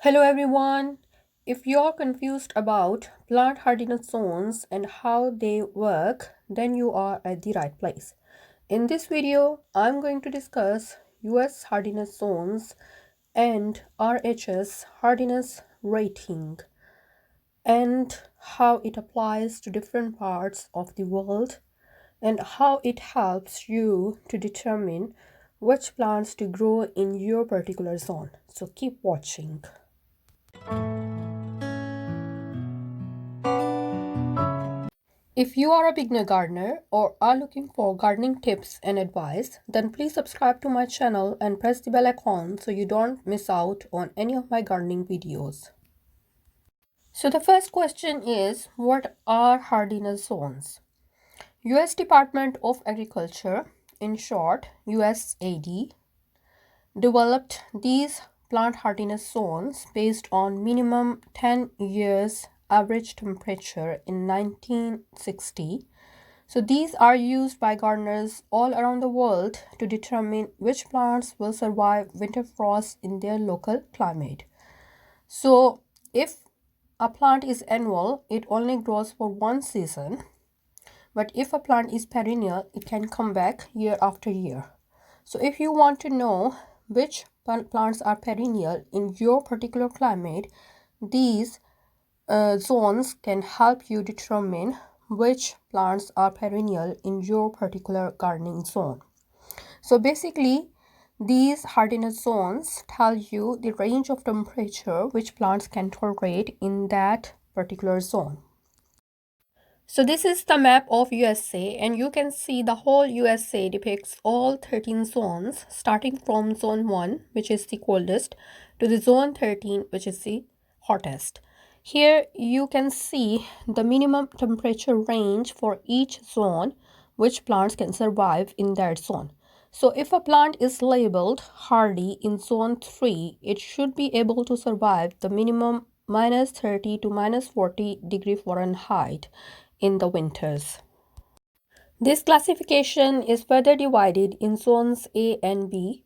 Hello everyone. If you're confused about plant hardiness zones and how they work, then you are at the right place. In this video, I'm going to discuss US hardiness zones and RHS hardiness rating and how it applies to different parts of the world and how it helps you to determine which plants to grow in your particular zone. So keep watching. If you are a beginner gardener or are looking for gardening tips and advice, then please subscribe to my channel and press the bell icon so you don't miss out on any of my gardening videos. So the first question is, what are hardiness zones? US Department of Agriculture, in short USAD, developed these plant hardiness zones based on minimum 10 years average temperature in 1960. So these are used by gardeners all around the world to determine which plants will survive winter frost in their local climate. So if a plant is annual, it only grows for one season. But if a plant is perennial, it can come back year after year. So if you want to know which plants are perennial in your particular climate, these zones can help you determine which plants are perennial in your particular gardening zone. So basically, these hardiness zones tell you the range of temperature which plants can tolerate in that particular zone. So this is the map of USA, and you can see the whole USA depicts all 13 zones starting from zone 1, which is the coldest, to the zone 13, which is the hottest. Here you can see the minimum temperature range for each zone which plants can survive in that zone. So if a plant is labeled hardy in zone 3, it should be able to survive the minimum minus 30 to minus 40 degree Fahrenheit in the winters. This classification is further divided in zones A and B,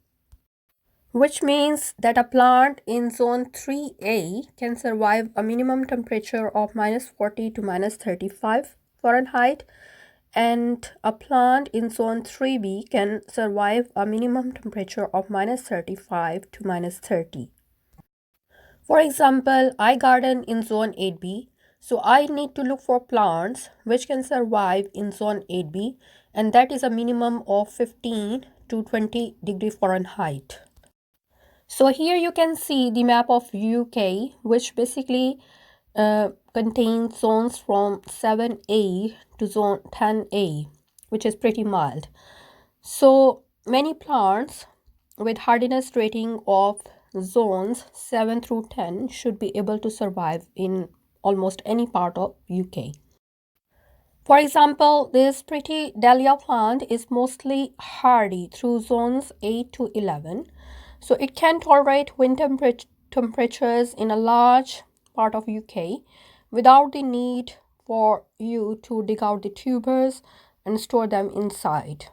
which means that a plant in zone 3A can survive a minimum temperature of minus 40 to minus 35 Fahrenheit, and a plant in zone 3B can survive a minimum temperature of minus 35 to minus 30. For example, I garden in zone 8B, so I need to look for plants which can survive in zone 8B, and that is a minimum of 15 to 20 degree Fahrenheit. So here you can see the map of UK, which basically contains zones from 7A to zone 10A, which is pretty mild. So many plants with hardiness rating of zones 7 through 10 should be able to survive in almost any part of UK. For example, this pretty Dahlia plant is mostly hardy through zones 8 to 11. So it can tolerate wind temperatures in a large part of UK without the need for you to dig out the tubers and store them inside.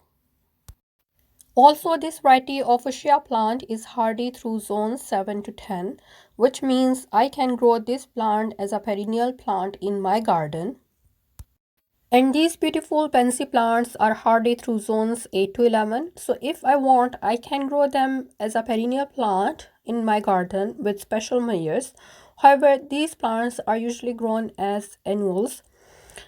Also, this variety of fuchsia plant is hardy through zones 7 to 10, which means I can grow this plant as a perennial plant in my garden. And these beautiful pansy plants are hardy through zones 8 to 11. So if I want, I can grow them as a perennial plant in my garden with special measures. However, these plants are usually grown as annuals.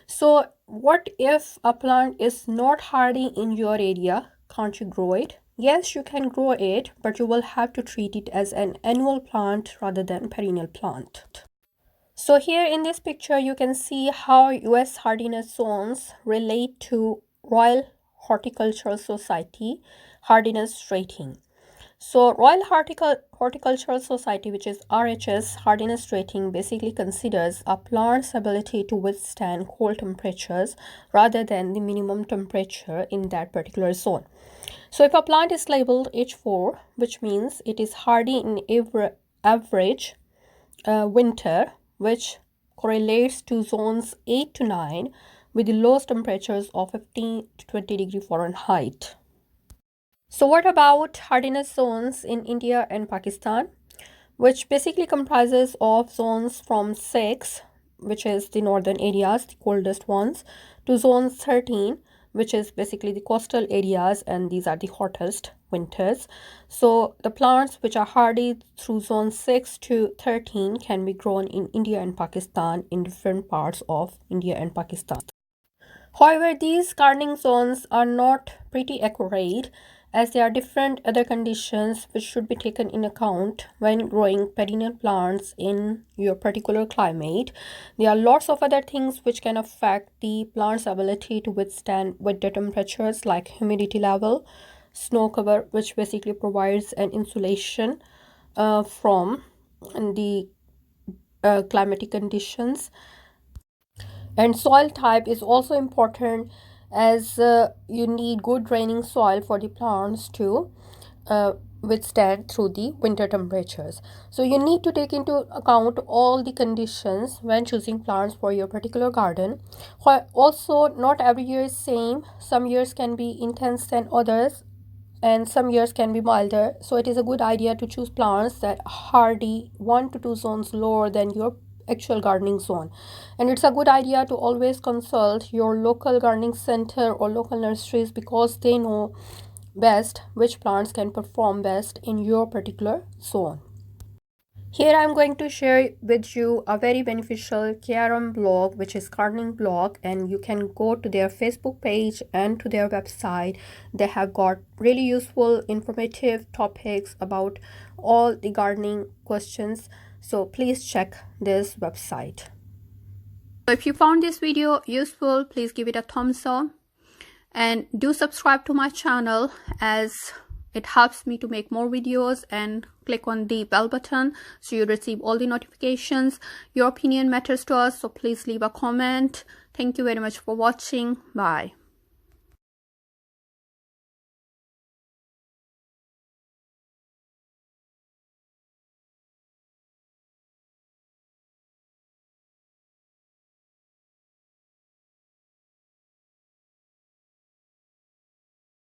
So what if a plant is not hardy in your area? Can't you grow it? Yes, you can grow it, but you will have to treat it as an annual plant rather than perennial plant. So here in this picture, you can see how US hardiness zones relate to Royal Horticultural Society hardiness rating. So Royal Horticultural Society, which is RHS hardiness rating, basically considers a plant's ability to withstand cold temperatures rather than the minimum temperature in that particular zone. So if a plant is labeled H4, which means it is hardy in average winter, which correlates to zones 8 to 9 with the lowest temperatures of 15 to 20 degree Fahrenheit. So what about hardiness zones in India and Pakistan? which basically comprises of zones from 6, which is the northern areas, the coldest ones, to zone 13, which is basically the coastal areas, and these are the hottest winters. So the plants which are hardy through zone 6 to 13 can be grown in India and Pakistan, in different parts of India and Pakistan. However, these gardening zones are not pretty accurate, as there are different other conditions which should be taken in account when growing perennial plants in your particular climate. There are lots of other things which can affect the plant's ability to withstand winter temperatures, like humidity level, snow cover, which basically provides an insulation from the climatic conditions. And soil type is also important, as you need good draining soil for the plants to withstand through the winter temperatures. So you need to take into account all the conditions when choosing plants for your particular garden. Also, not every year is same. Some years can be intense than others, and some years can be milder. So it is a good idea to choose plants that are hardy 1 to 2 zones lower than your actual gardening zone. And it's a good idea to always consult your local gardening center or local nurseries, because they know best which plants can perform best in your particular zone. Here I'm going to share with you a very beneficial KRM blog, which is gardening blog, and you can go to their Facebook page and to their website. They have got really useful, informative topics about all the gardening questions. So please check this website. So if you found this video useful, please give it a thumbs up and do subscribe to my channel, as it helps me to make more videos, and click on the bell button so you receive all the notifications. Your opinion matters to us, so please leave a comment. Thank you very much for watching. Bye.